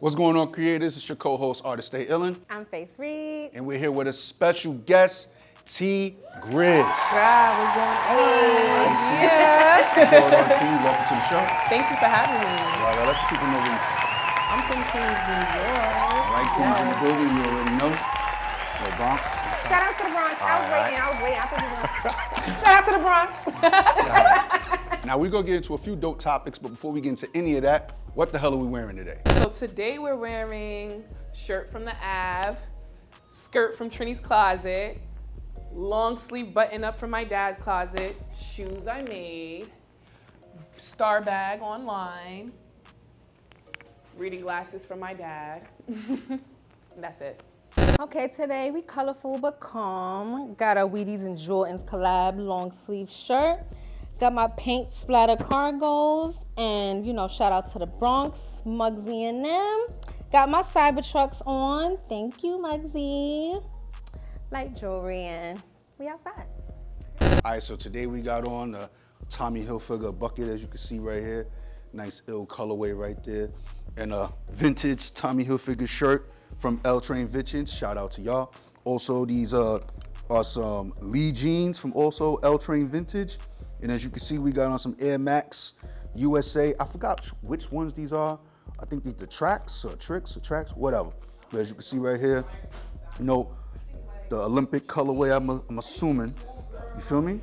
What's going on, creators? It's your co-host, Artis Stayillin. I'm Face Reed. And we're here with a special guest, Tee Grizz. Wow, what's going on? Yeah. What's going on, Tee? Welcome to the show. Thank you for having me. All right, let the people know we I'm from Queens, New York. All right, Queens in the building, you already know. No Bronx. Shout out to the Bronx. I was waiting. I thought you were going. Shout out to the Bronx. Now, we're going to get into a few dope topics, but before we get into any of that, what the hell are we wearing today? So today we're wearing shirt from the Ave, skirt from Trini's closet, long sleeve button up from my dad's closet, shoes I made, star bag online, reading glasses from my dad. And that's it. Okay, today we colorful but calm. Got our Wheaties and Jordans collab long sleeve shirt. Got my paint splatter cargos, and shout out to the Bronx, Muggsy and them. Got my Cybertrucks on. Thank you, Muggsy. Light jewelry, and we outside. All right, so today we got on the Tommy Hilfiger bucket, as you can see right here. Nice ill colorway right there. And a vintage Tommy Hilfiger shirt from L Train Vintage. Shout out to y'all. Also, these are some Lee jeans from also L Train Vintage. And as you can see, we got on some Air Max USA. I forgot which ones these are. I think these are tracks, whatever. But as you can see right here, the Olympic colorway, I'm assuming. You feel me?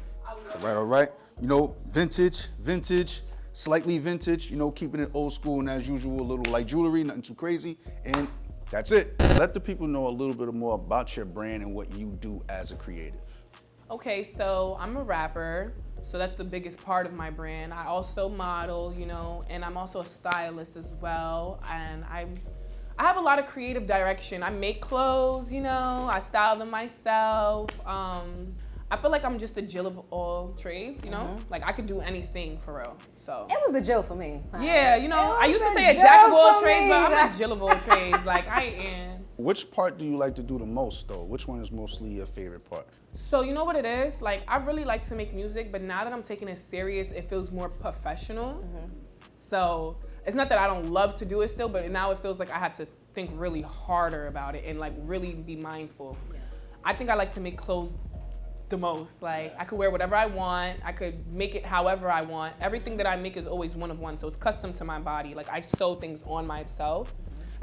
All right. Vintage, slightly vintage, keeping it old school and as usual, a little light jewelry, nothing too crazy. And that's it. Let the people know a little bit more about your brand and what you do as a creative. Okay, so I'm a rapper, so that's the biggest part of my brand. I also model, and I'm also a stylist as well. And I have a lot of creative direction. I make clothes, I style them myself. I feel like I'm just a Jill of all trades, Like I could do anything for real. So It was the Jill for me. yeah, I used to say a jack of all trades, but I'm a Jill of all trades. Like I am. Which part do you like to do the most though? Which one is mostly your favorite part? So you know what it is? Like I really like to make music, but now that I'm taking it serious, it feels more professional. So it's not that I don't love to do it still, but now it feels like I have to think really harder about it and like really be mindful. I think I like to make clothes the most. Like I could wear whatever I want. I could make it however I want. Everything that I make is always one of one, so it's custom to my body. Like I sew things on myself.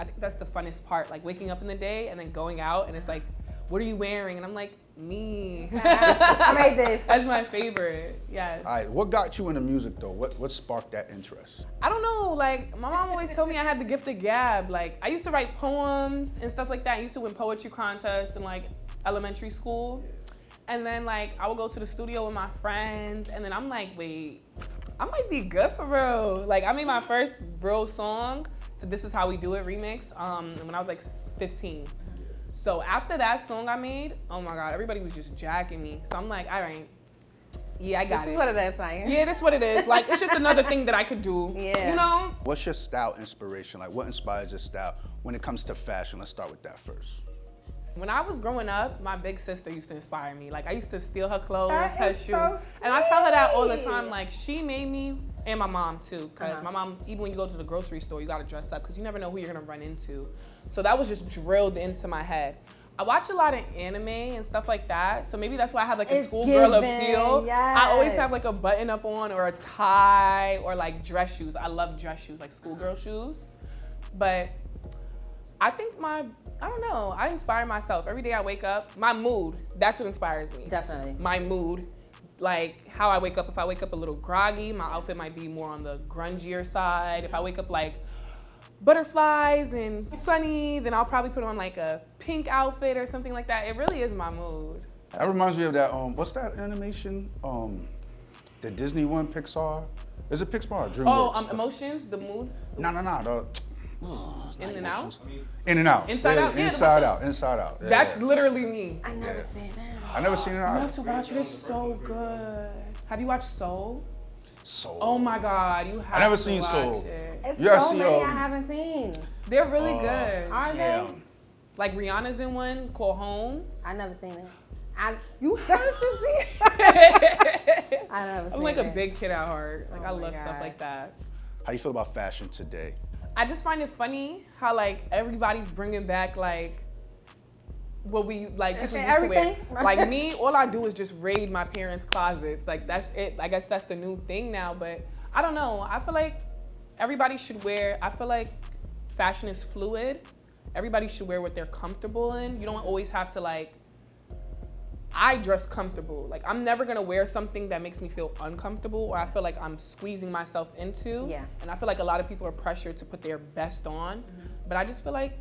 I think that's the funnest part, like waking up in the day and then going out and it's like, what are you wearing? And I'm like, me. I made this. That's my favorite, yes. All right, what got you into music though? What sparked that interest? I don't know, like my mom always told me I had the gift of gab. Like I used to write poems and stuff like that. I used to win poetry contests in like elementary school. And then like I would go to the studio with my friends and then I'm like, wait, I might be good for real. Like I made my first real song, so This Is How We Do It remix, when I was like 15. So after that song I made, oh my God, everybody was just jacking me. So I'm like, all right, yeah, I got it. This is what it is, man. Yeah, that's what it is. Like, it's just another thing that I could do, Yeah. What's your style inspiration? Like what inspires your style when it comes to fashion? Let's start with that first. When I was growing up, my big sister used to inspire me. Like I used to steal her clothes, That her is shoes. so And I tell her that all the sweet. time. Like she made me, and my mom too. Cause my mom, even when you go to the grocery store, you gotta dress up cause you never know who you're gonna run into. So that was just drilled into my head. I watch a lot of anime and stuff like that. So maybe that's why I have like a schoolgirl appeal. Yes. I always have like a button up on or a tie or like dress shoes. I love dress shoes, like schoolgirl shoes. But I think I don't know, I inspire myself. Every day I wake up, my mood, that's what inspires me. Definitely. My mood, like how I wake up. If I wake up a little groggy, my outfit might be more on the grungier side. If I wake up like butterflies and sunny, then I'll probably put on like a pink outfit or something like that. It really is my mood. That reminds me of that, what's that animation? The Disney one, Pixar? Is it Pixar or DreamWorks? Oh, emotions, the moods. No. In and out? In and out. Inside Out? Yeah, Inside Out. Inside Out. Yeah, That's yeah. literally me. I never seen that. I never seen it. You have to watch it, it's so good. Have you watched Soul? Soul. Oh my God, you have I never to seen watch Soul. it. It's You gotta so see, many I haven't seen. They're really good. Are they? Damn. Like Rihanna's in one called Home. I never seen it. You have to see it. I never seen I'm like it. a big kid at heart. Like I Oh my love stuff God. like that. How you feel about fashion today? I just find it funny how like everybody's bringing back like what we like people used to wear. Like me, all I do is just raid my parents' closets. Like that's it. I guess that's the new thing now. But I don't know. I feel like everybody should wear. I feel like fashion is fluid. Everybody should wear what they're comfortable in. You don't always have to like. I dress comfortable. Like I'm never gonna wear something that makes me feel uncomfortable or I feel like I'm squeezing myself into. Yeah. And I feel like a lot of people are pressured to put their best on. But I just feel like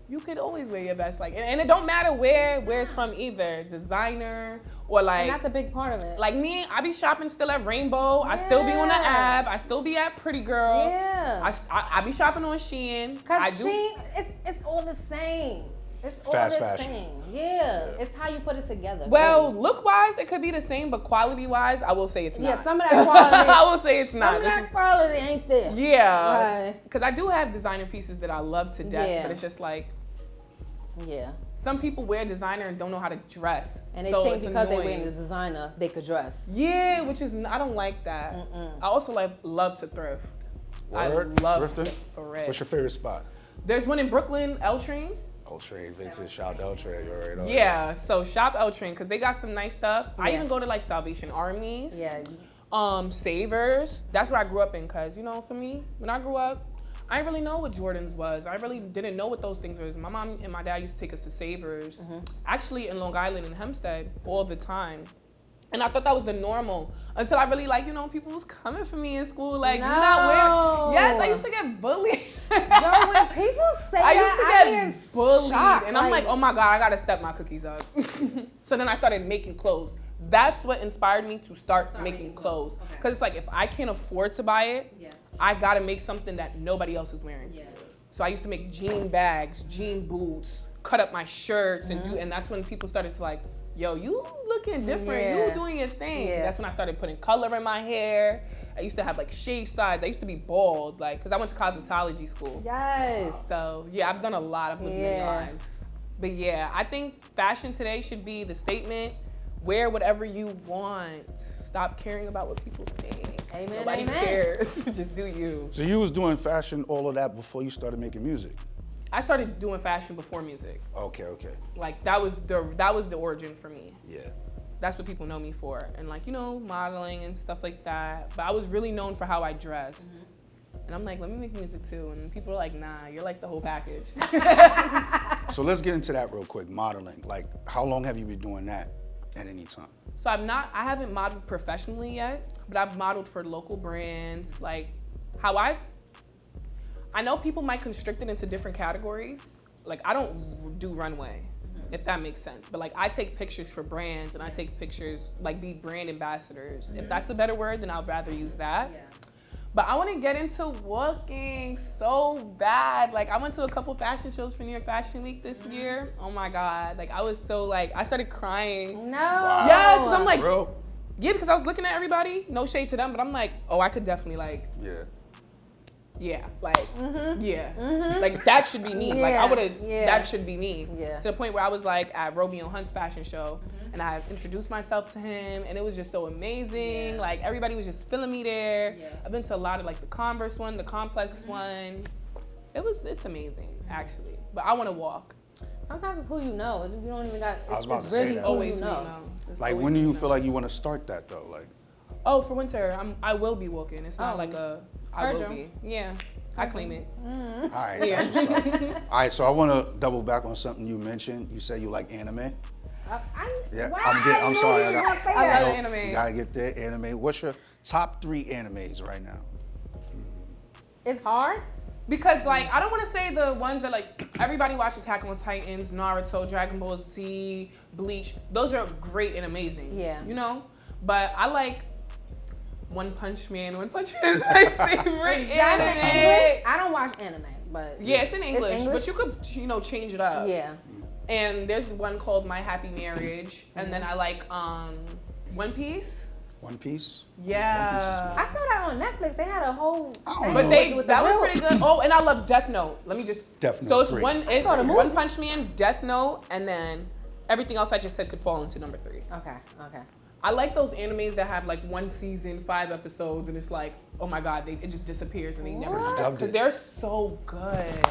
you could always wear your best. Like, and it don't matter where it's from either. Designer or like. And that's a big part of it. Like me, I be shopping still at Rainbow. I still be on the app. I still be at Pretty Girl. Yeah. I be shopping on Shein. Cause Shein, it's all the same. It's all Fast the fashion. same. Yeah. It's how you put it together. Well, look-wise, it could be the same, but quality-wise, I will say it's not. Yeah, some of that quality. I will say it's not. Some of that quality ain't there. Yeah. Right. Because I do have designer pieces that I love to death, Yeah. but it's just like, Yeah. some people wear designer and don't know how to dress. And they so think it's because annoying. they wear the designer, they could dress. Yeah, which is, I don't like that. I also love to thrift. Word? I love Thrifting? to thrift. What's your favorite spot? There's one in Brooklyn, L Train. L-Train, Vintage, shout out L-Train, you already know. Yeah, so shop L Train because they got some nice stuff. I Yeah. even go to like Salvation Armies. Yeah. Savers. That's where I grew up in, cause you know, for me, when I grew up, I didn't really know what Jordans was. I really didn't know what those things was. My mom and my dad used to take us to Savers, actually in Long Island and Hempstead all the time. And I thought that was the normal until I really like, you know, people was coming for me in school, like, No. you're not wearing. Yes, I used to get bullied. Yo, when people say I that, used to get bullied. shocked. And I'm like, oh my God, I gotta step my cookies up. So then I started making clothes. That's what inspired me to start making clothes. Okay. Because it's like, if I can't afford to buy it, I gotta make something that nobody else is wearing. So I used to make jean bags, jean boots, cut up my shirts, and that's when people started to like, yo, you looking different, you doing your thing. Yeah. That's when I started putting color in my hair. I used to have like shaved sides. I used to be bald, like, cause I went to cosmetology school. Yes. So yeah, I've done a lot of living many lives. But yeah, I think fashion today should be the statement, wear whatever you want. Stop caring about what people think. Amen, Nobody amen. cares, just do you. So you was doing fashion, all of that before you started making music? I started doing fashion before music. Okay. Like that was the origin for me. Yeah. That's what people know me for. And like, you know, modeling and stuff like that. But I was really known for how I dressed. And I'm like, let me make music too. And people are like, nah, you're like the whole package. So let's get into that real quick, modeling. Like, how long have you been doing that at any time? So I haven't modeled professionally yet, but I've modeled for local brands. Like how I know people might constrict it into different categories. Like I don't do runway, if that makes sense. But like I take pictures for brands and I take pictures, like be brand ambassadors. If that's a better word, then I'd rather use that. But I want to get into walking so bad. Like I went to a couple fashion shows for New York Fashion Week this year. Oh my God. Like I was so like, I started crying. No. Wow. Yes, because I'm like, Bro? yeah, because I was looking at everybody, no shade to them, but I'm like, oh, I could definitely like, Yeah. like, like that should be me. Like I would have, Yeah. that should be me. Yeah. To the point where I was like at Romeo Hunt's fashion show and I introduced myself to him and it was just so amazing. Like everybody was just feeling me there. I've been to a lot of like the Converse one, the Complex one. It's amazing actually, but I want to walk. Sometimes it's who you know. You don't even got. I was about It's to say really that. who Always you who you know. know. It's Like, always when do who you know. feel like you want to start that though? Like, Oh, for winter, I will be walking. It's not Oh. like I will Heard be. Yeah, I claim it. all right. Yeah. That's what's up. All right, so I want to double back on something you mentioned. You said you like anime. Yeah, Wow, I'm sorry. I I that. love anime. You gotta get there. Anime. What's your top 3 animes right now? It's hard. Because like I don't want to say the ones that like everybody watch Attack on Titans, Naruto, Dragon Ball Z, Bleach. Those are great and amazing. Yeah. You know, but I like One Punch Man. One Punch Man is my favorite That in anime. English? I don't watch anime, but Yeah, it's in English, English? but you could change it up. yeah. And there's one called My Happy Marriage, and then I like One Piece. One Piece? Yeah. I saw that on Netflix. They had a whole. thing But with the that was real- pretty good. Oh, and I love Death Note. Let me just. Death Note, So it's great. it's saw the movie. One Punch Man, Death Note, and then everything else I just said could fall into number 3. Okay. I like those animes that have like 1 season, 5 episodes, and it's like, oh my god, it just disappears and they never. Because they're so good.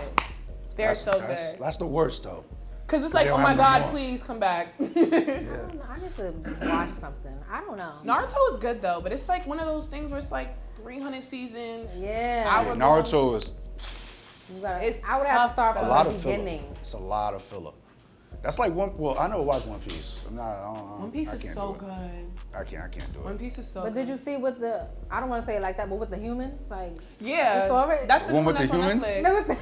That's good. That's the worst though. Cause it's like, oh my god, please come back. I don't know. I need to watch something. I don't know. Naruto is good though, but it's like one of those things where it's like 300 seasons. Yeah. Naruto is. I would have to start from the beginning. It's a lot of filler. That's like one. Well, I never watched One Piece. One Piece is so good. I can't do it. One Piece is so. But did you see with the? I don't want to say it like that, but with the humans, like. Yeah. You saw it? That's the one with that's the humans. Yeah, that's the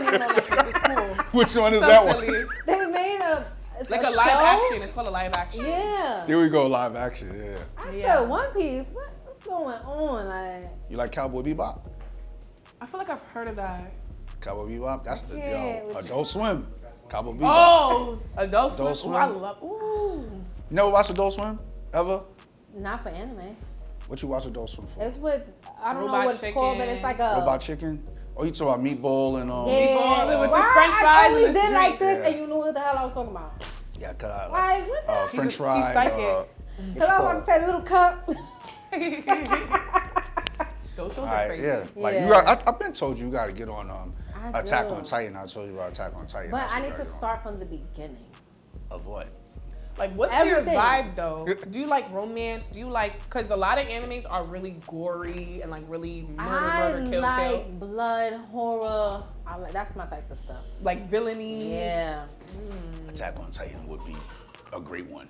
one on Netflix. It's cool. Which one is so that silly. one? They made a live show? action. It's called a live action. Yeah. Here we go, live action. Yeah. I said One Piece. What's going on? Like. You like Cowboy Bebop? I feel like I've heard of that. Cowboy Bebop. That's the Adult Swim. Cowboy Bebop. Oh, Adult Swim. Swim. Ooh, I love. Ooh. Never watched Adult Swim ever? Not for anime. What you watch Adult Swim for? It's with I don't Robot know what it's called, but it's like a Robot Chicken. Oh, you talking about Meatball and Meatball with the Why French fries I and only this did drink. like this, and you knew what the hell I was talking about. Yeah, cause Why? What the? French He's fries. psychic. Because I want to say little cup. Those shows All are right, crazy. yeah. Like Yeah. you got. I've been told you got to get on Attack do. on Titan. I told you about Attack on Titan. But That's I what need you to gotta get start from the beginning. on. Of what? Like, what's Everything. your vibe though? Do you like romance? Do you like? Because a lot of animes are really gory and like really murder, kill, like kill. blood, horror. That's my type of stuff. Like villainy. Yeah. Attack on Titan would be a great one.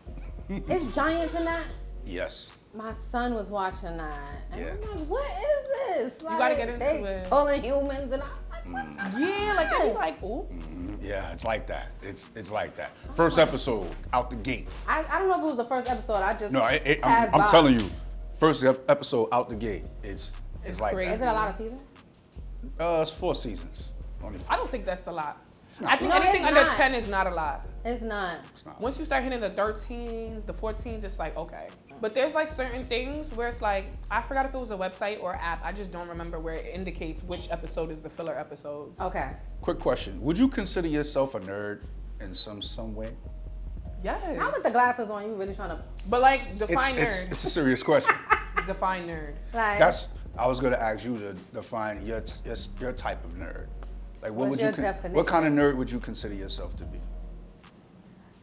It's giants in that. Yes. My son was watching that. And Yeah. I'm like, what is this? Like, gotta get into they it. Pulling humans and I'm like, Yeah, like they be like, ooh. Yeah, it's like that. It's like that. First episode out the gate. I don't know if it was the first episode. I just No, passed I'm by. telling you, first episode out the gate. It's like crazy. Is it a lot of seasons? that. It's 4 seasons. Only 4. I don't think that's a lot. not I think No, anything it's under not. 10 is not a lot. It's not. It's not. Once you start hitting the 13s, the 14s, it's like, okay. But there's like certain things where it's like, I forgot if it was a website or app. I just don't remember where it indicates which episode is the filler episode. Okay. Quick question: would you consider yourself a nerd in some way? Yes. Now with the glasses on, you really trying to But like, define nerd. It's a serious question. Define nerd. like. I was gonna ask you to define your type of nerd. Like, what What's would your you? definition? What kind of nerd would you consider yourself to be?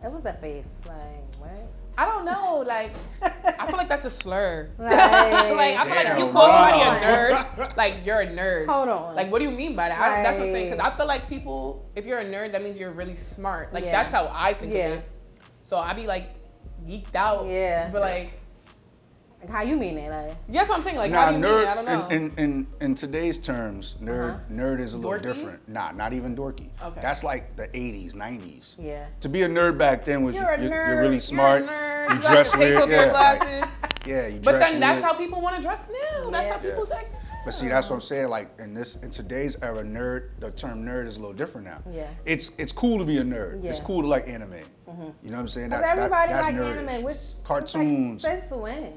It was the face. Like what? I don't know. Like, I feel like that's a slur. Like, Like, I feel like you Damn, call somebody wow. a nerd, like you're a nerd. Hold on. Like, what do you mean by that? That's what I'm saying. Because Right. I feel like people, if you're a nerd, that means you're really smart. Like, Yeah. that's how I think Yeah. of it. So I be like geeked out. Yeah. But like, how you mean it? Like. that's what I'm saying. Like, Nah, how do you nerd. mean it? I don't know. In today's terms, nerd is a little Dorky? different. Nah, not even dorky. Okay. That's like the 80s, 90s. Yeah. To be a nerd back then was You're a you're nerd. really smart. You're a nerd. You You got dress to take weird. off your Yeah, glasses. yeah, you But dress then that's weird. how people want to dress now. That's how Yeah. people's act. But see, that's what I'm saying. Like in today's era, the term nerd is a little different now. Yeah. It's cool to be a nerd. It's Yeah. cool to like anime. You know what I'm saying? Because everybody that's like nerdish. anime, which Cartoons. Like, since when?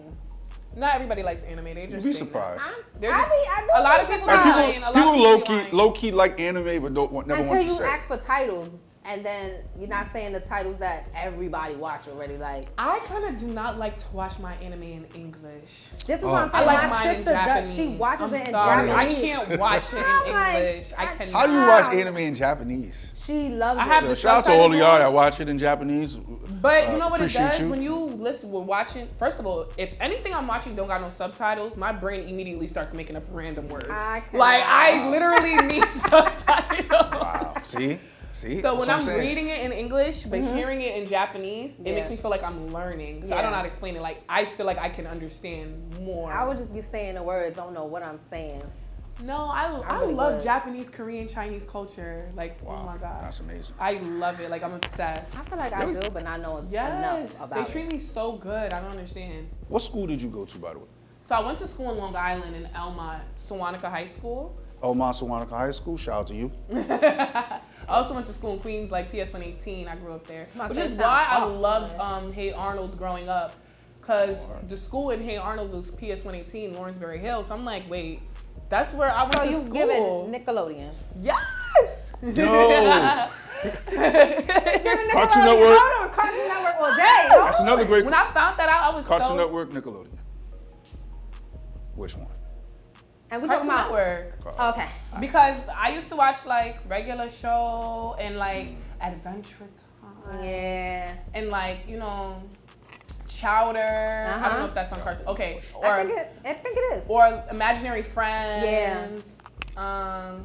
Not everybody likes anime. They You'd just be say that. surprised. They're I just- mean, I do a lot be of people surprised. lying. A lot People of low people key, lying. low key like anime, but never Until want to you say. ask for titles, and then you're not saying the titles that everybody watch already. Like I kind of do not like to watch my anime in English. this is what I'm I saying. like My mine in sister does. Japanese. She watches I'm it in sorry. Japanese. I can't watch it I'm in like, English. I that's- cannot. How do you watch anime in Japanese? She loves I it. have Yo, the shout out to all of subtitles y'all on. that watch it in Japanese. But you know what it Appreciate does you. when you listen, we're watching. First of all, if anything I'm watching don't got no subtitles, my brain immediately starts making up random words. I Like I cannot. literally need subtitles. Wow. See. So That's when what I'm saying. reading it in English but hearing it in Japanese, it makes Yeah. me feel like I'm learning. So I Yeah. don't know how to explain it. Like I feel like I can understand more. I would just be saying the words. Don't know what I'm saying. No, I really love would. Japanese, Korean, Chinese culture. Like, Wow, oh my god, that's amazing. I love it. Like, I'm obsessed. I feel like Really? I do, but not know Yes, enough they about treat it. me so good. I don't understand. What school did you go to, by the way? So I went to school in Long Island in Elmont, Sewanaka High School. Omar Sewanaka High School. Shout out to you. I also went to school in Queens, like PS118. I grew up there, My which son is sounds why I fun. loved Hey Arnold growing up, because the school in Hey Arnold was PS118, Lawrencebury Hill. So I'm like, wait, that's where I went So to you school. give it Nickelodeon. Yes. No. Cartoon Network? Or Cartoon Network or all day. That's another great. When I found that out, I was Cartoon so... Network, Nickelodeon. Which one? And we Cartoon talking about Network. Okay. Because I used to watch like regular show and like Adventure Time. Yeah. And like, you know, Chowder. I don't know if that's on cartoon. Okay. Or I think it is. Or Imaginary Friends. Yeah.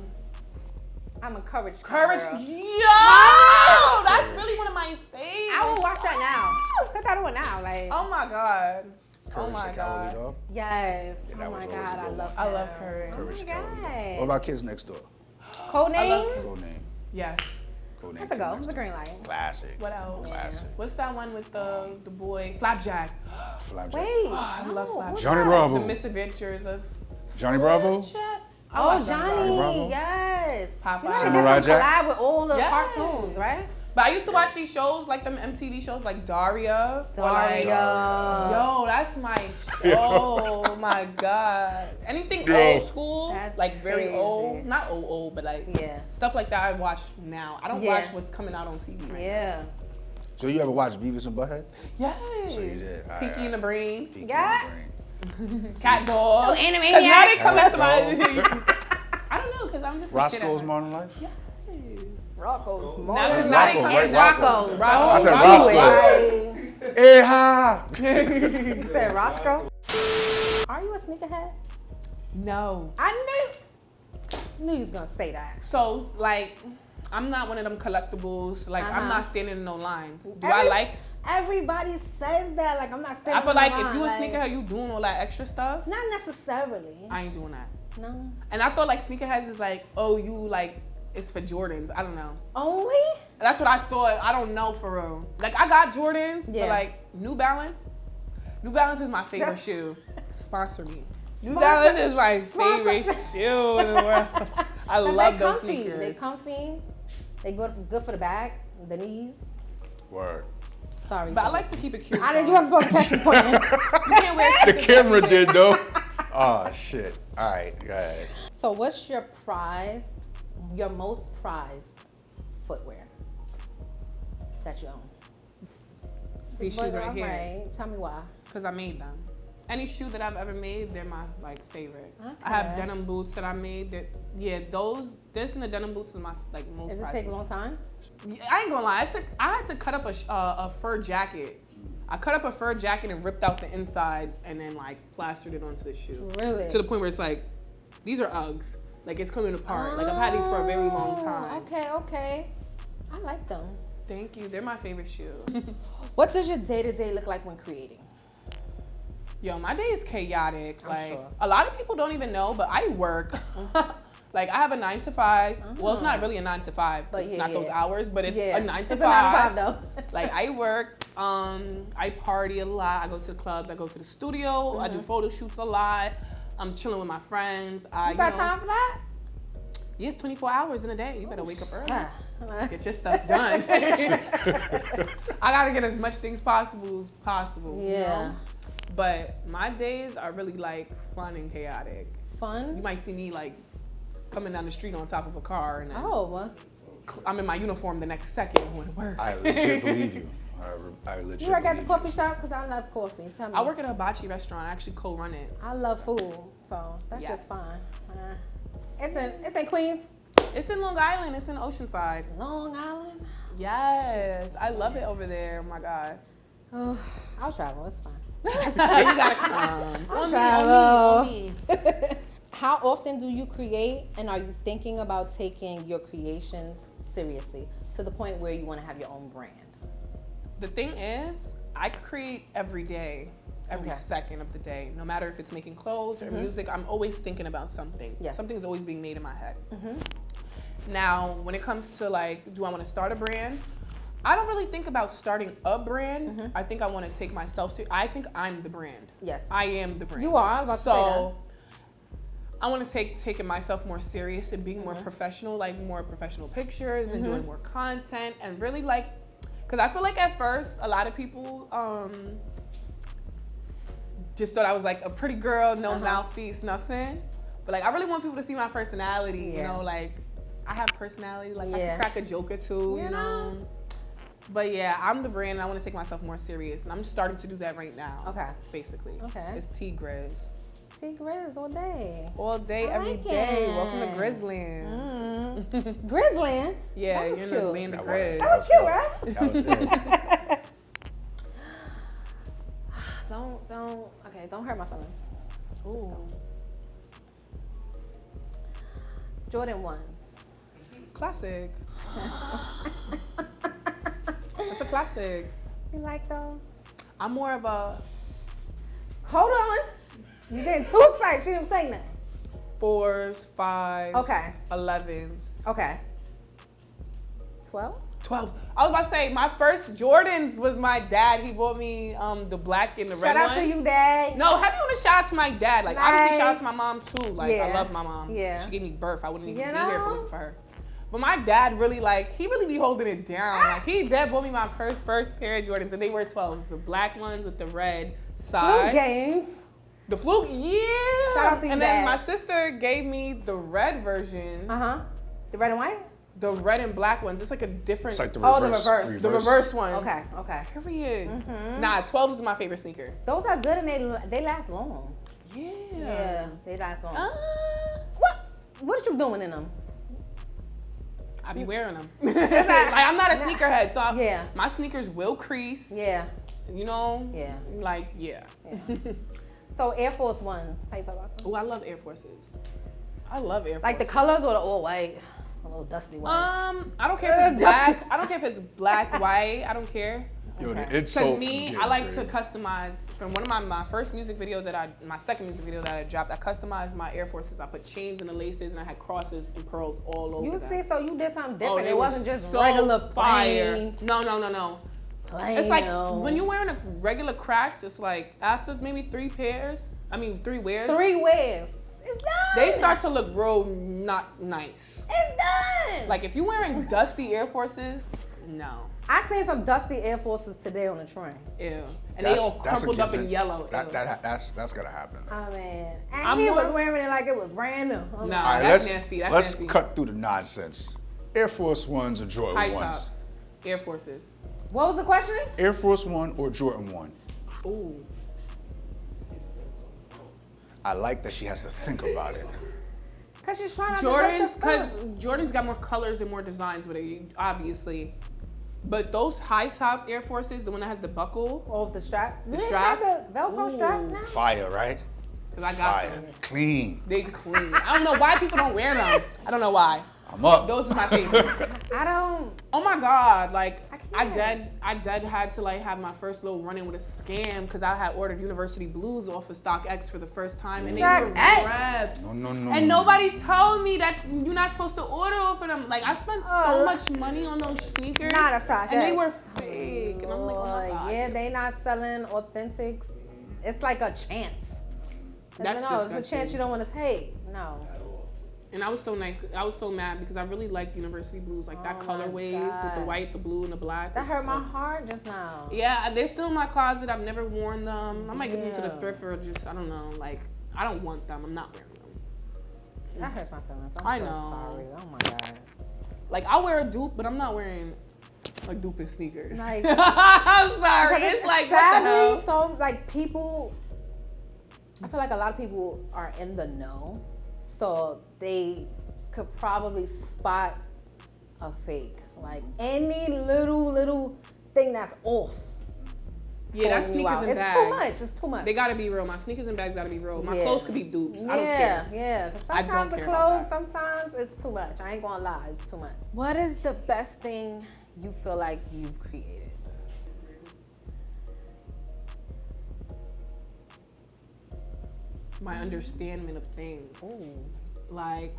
I'm a Courage. Courage. Girl. Yo! That's really one of my favorites. I will watch that now. Put that on now. Like. Oh my God. Courage Oh my the Cowardly God. Dog. Yes. Yeah, Oh that my was always God. a I good love. I that. love Courage. Courage the my Cowardly Dog. God. What about Kids Next Door? Codename. Codename. Yes. Codename. That's a go. It's a green light. Classic. What else? Classic. What's that one with the boy Flapjack? Flapjack. Wait. I love Flapjack. what's Johnny that? Bravo. The Misadventures of Johnny Bravo. Flapjack. I Oh, like Johnny Johnny. Bravo. Yes. Popeye. You know, they Samurai did some Jack. collab with all the Yes. cartoons, right? But I used to watch these shows, like them MTV shows, like Daria. Or like, Daria. yo, that's my show. Oh my God. Anything Yo. old school, That's like very crazy. old, not old, but like Yeah. stuff like that I watch now. I don't Yeah. watch what's coming out on TV right Yeah. So you ever watch Beavis and Butthead? now. So you Yes. did. All Pinky right. in the Brain, Pinky Yeah. in the Brain. Cat Dog. Oh, Animaniacs. 'Cause now they come into Cat my... I don't know, because I'm just a kid Roscoe's at- Modern Life? Yes. Rocco's Now, Modern now Rocco, they come right? into Rocco. I said Roscoe. Roscoe. Hey, ha! You said Roscoe? Are you a sneakerhead? No. I knew you was gonna say that. So, like, I'm not one of them collectibles. Like, I'm Uh-huh. not standing in no lines. Do I like... Everybody says that. Like, I'm not standing. I feel in like line, if you a sneakerhead, you doing all that extra stuff. Not necessarily. I ain't doing that. No. And I thought like sneakerheads is like, oh, you like, it's for Jordans. I don't know. Only? That's what I thought. I don't know for real. Like I got Jordans, Yeah. but like New Balance. New Balance is my favorite Yeah. shoe. Sponsor me. New Sponsor- Balance is my sponsor- favorite shoe in the world. I 'Cause love they those comfy. sneakers. They comfy. They good for the back, the knees. Word. Sorry. But I sorry. like to keep it cute. I didn't. You weren't supposed to catch the point. You can't wear The sneakers camera every did day. though. Oh shit. All right, go ahead. So, what's your most prized footwear that you own? These shoes right here. Right. Tell me why. Because I made them. Any shoe that I've ever made, they're my like favorite. I have Okay. denim boots that I made. That this and the denim boots is my like most. Does it prized take a boots. long time? I ain't gonna lie. I had to cut up a fur jacket. I cut up a fur jacket and ripped out the insides and then like plastered it onto the shoe. Really? To the point where it's like, these are Uggs. Like it's coming apart. Like I've had these for a very long time. Okay. I like them. Thank you. They're my favorite shoe. What does your day-to-day look like when creating? Yo, my day is chaotic. I'm Like sure. a lot of people don't even know, but I work. Like I have a 9 to 5. Well, it's not really a 9 to 5. But It's yeah, not those yeah. hours, but it's a 9 to It's 5. a 9 to 5 though. Like I work, I party a lot. I go to the clubs. I go to the studio. I do photo shoots a lot. I'm chilling with my friends. You got time for that? Yeah, it's 24 hours in a day. You better wake up early. Yeah. Get your stuff done. I gotta get as much things possible. You Yeah. know? But my days are really like fun and chaotic. You Fun? might see me like coming down the street on top of a car and then Oh. I'm in my uniform the next second going to work. I legit believe you. I legit You work at the believe coffee shop? Because I love coffee. Tell me. I work at a hibachi restaurant. I actually co-run it. I love food, so that's Yeah. just fine. It's in Queens, It's in Long Island. It's in Oceanside. Long Island. Yes, I love it over there. Oh my God. Oh, I'll travel. It's fine. You gotta come. I'll On travel. me. How often do you create, and are you thinking about taking your creations seriously to the point where you want to have your own brand? The thing is, I create every day, every Okay. second of the day. No matter if it's making clothes or music, I'm always thinking about something. Yes. Something's always being made in my head. Now, when it comes to like, do I want to start a brand? I don't really think about starting a brand. I think I want to take myself I think I'm the brand. Yes. I am the brand. You are. I was about to say So I want to taking myself more serious and being more professional, like more professional pictures and doing more content and really like, because I feel like at first a lot of people just thought I was like a pretty girl, no mouthpiece, nothing. But like I really want people to see my personality, you Yeah. know, like I have personality, like I Yeah. can crack a joke or two, you You know. know? But yeah, I'm the brand and I want to take myself more serious. And I'm starting to do that right now. Okay. Basically. Okay. It's Tee Grizz. Tee Grizz all day. All day, every like day. it. Welcome to Grizzland. Grizzland? Yeah, That was you're in cute. the land of That Grizz. That was cute, right? That was it. Don't hurt my feelings. Just Ooh. don't. Jordan 1s. Classic. It's a classic. You like those? I'm more of a Hold on. You're getting too excited. She didn't say nothing. 4s, 5s, Okay. 11s. Okay. 12? 12. I was about to say, my first Jordans was my dad. He bought me the black and the red Shout out one. to you, Dad. No, how do you want to shout out to my dad? Like, obviously, shout out to my mom, too. Like, I Yeah. love my mom. Yeah. She gave me birth. I wouldn't even You be here if it know? wasn't for her. But my dad really, he really be holding it down. Like, he dad bought me my first pair of Jordans, and they were 12s. The black ones with the red Blue side. games. The fluke, yeah. Shout out to you, And then Dad. my sister gave me the red version. Uh-huh. The red and white? The red and black ones. It's like a different. It's like the Oh, reverse. the reverse. the reverse ones. Okay, okay. Period. Mhm. Nah, 12s is my favorite sneaker. Those are good and they last long. Yeah. Yeah, they last long. Uh, What are you doing in them? I be wearing them. Like, I'm not a sneakerhead, so Yeah. my sneakers will crease. Yeah, You know. yeah. Like yeah. So Air Force Ones, how you feel about them? Oh, I love Air Forces. I love Air Forces. Like the colors or the all white? A little dusty white. I don't care if it's black. I don't care if it's black, white. I don't care. Yo, Okay. it's Cause so. me, I like to customize. From one of my first music video my second music video that I dropped, I customized my Air Forces. I put chains in the laces and I had crosses and pearls all over You them. see, so you did something Oh, different. they it were wasn't just so regular fire. plain. No. Plain. It's like when you're wearing a regular cracks, it's like after maybe 3 wears. 3 wears. It's done. They start to look real not nice. It's done. Like if you're wearing dusty Air Forces, no. I seen some dusty Air Forces today on the train. Ew. And they all crumpled up in yellow. That's Ew. gonna happen. Oh man, and I'm he more- was wearing it like it was brand new. I'm Nah. like, All right, that's let's nasty, that's let's nasty. cut through the nonsense. Air Force Ones or Jordan High Ones? tops. Air Forces. What was the question? Air Force One or Jordan One? Ooh. I like that she has to think about it. Cause she's trying not to hurt your Jordans, because foot. Jordan's got more colors and more designs with it, obviously. But those high top Air Forces, the one that has the buckle, Oh, the strap. Do The they strap? have the Velcro strap Ooh. now? Fire, right? because I got Fire. them. Clean. They clean. I don't know why people don't wear them. I don't know why. I'm up. Those are my favorite. I don't. Oh my God, like I I dead had to like have my first little run-in with a scam because I had ordered University Blues off of StockX for the first time and they were StockX? reps. No. And nobody told me that you're not supposed to order off of them. Like I spent Oh. so much money on those sneakers. Not a StockX. And they were fake. And I'm like, oh my Boy, God. yeah, they not selling authentics. It's like a chance. That's no, it's a disgusting. chance you don't want to take. No. And I was so nice. I was so mad because I really liked University Blues, like that Oh my color wave with the God. white, the blue, and the black. That was hurt so- my heart just now. Yeah, they're still in my closet. I've never worn them. I might give them to the Yeah. thrift or just I don't know. Like I don't want them. I'm not wearing them. That hurts my feelings. I'm I so know. sorry. Oh my God. Like I'll wear a dupe, but I'm not wearing a dupe in sneakers. Like- I'm sorry. Because It's like sadly, what the hell? so like people, I feel like a lot of people are in the know, so they could probably spot a fake. Like any little thing that's off. Yeah, that's pulling you sneakers out. and It's bags. too much. It's too much. They gotta be real. My sneakers and bags gotta be real. My Yeah. clothes could be dupes. I don't care. Yeah. 'Cause I don't sometimes the care about clothes, that. sometimes it's too much. I ain't gonna lie, it's too much. What is the best thing you feel like you've created? My understanding of things. Ooh. Like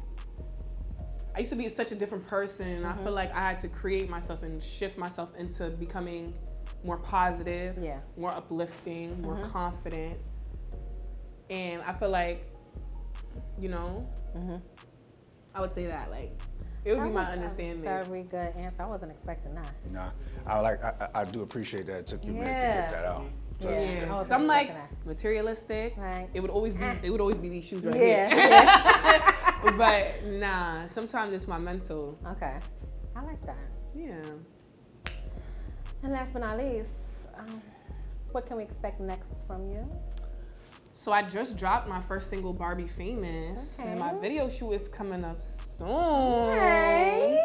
I used to be such a different person. And Mm-hmm. I feel like I had to create myself and shift myself into becoming more positive, Yeah. more uplifting, more Mhm. confident. And I feel like, you know, Mm-hmm. I would say that like it would be my understanding. Very good answer. I wasn't expecting that. Nah, I do appreciate that. It took you a minute to Yeah. get that out. Yeah. Yeah. I wasn't So I'm like expecting materialistic. Like, It would always be these shoes right Yeah, here. But nah, sometimes it's my mental. Okay. I like that. Yeah. And last but not least, what can we expect next from you? So I just dropped my first single, Barbie Famous, and my video shoot is coming up soon. Okay.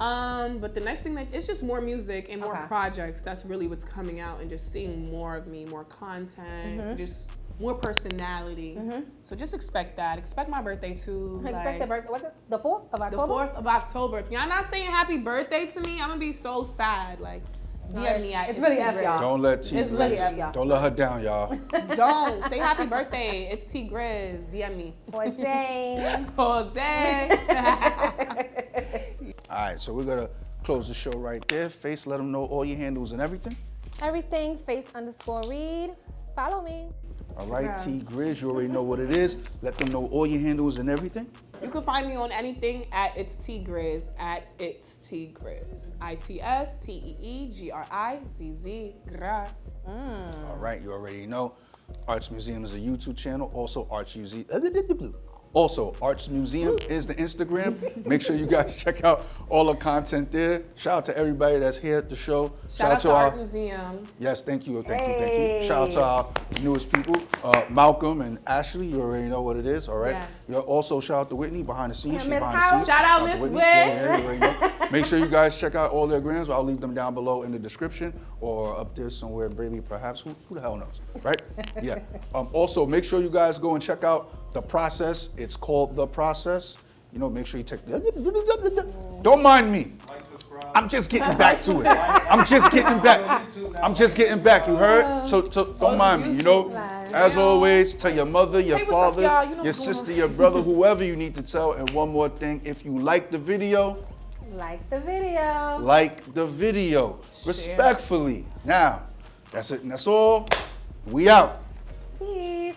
But the next thing it's just more music and more projects. That's really what's coming out, and just seeing more of me, more content, just more personality. So just expect that. Expect my birthday too. Expect the birthday. What's it? The 4th of October? The 4th of October. If y'all not saying happy birthday to me, I'm gonna be so sad. Like, DM me at It's really F y'all. Don't let Tee It's really F y'all. Don't let her down, y'all. Don't say happy birthday. It's Tee Grizz. DM me. Jose. Jose. All right, so we're gonna close the show right there. Face, let them know all your handles and everything. Everything, face_read. Follow me. All right, Tee Grizz, you already know what it is. Let them know all your handles and everything. You can find me on anything at It's Tee Grizz, at It's Tee Grizz. ITSTEEGRIZZ. All right, you already know. Arts Museum is a YouTube channel. Also, Arts Museum is the Instagram. Make sure you guys check out all the content there. Shout out to everybody that's here at the show. Shout out to Art Museum. Yes, thank you. Shout out to our newest people, Malcolm and Ashley. You already know what it is, all right? Yes. Also, shout out to Whitney behind the scenes. Yeah, She's Miss behind the House. scenes. Shout out Miss Whitney. Whit. Yeah, you already know. Make sure you guys check out all their grams. I'll leave them down below in the description or up there somewhere, maybe perhaps. Who the hell knows, right? Yeah. Also, make sure you guys go and check out The Process. It's called The Process. You know, make sure you check. Don't mind me. I'm just getting back to it. I'm just getting back. You heard? So don't mind me. You know, as always, tell your mother, your father, your sister, your brother, whoever you need to tell. And one more thing, if you like the video, Like the video. Respectfully. Now, that's it. And that's all. We out. Peace.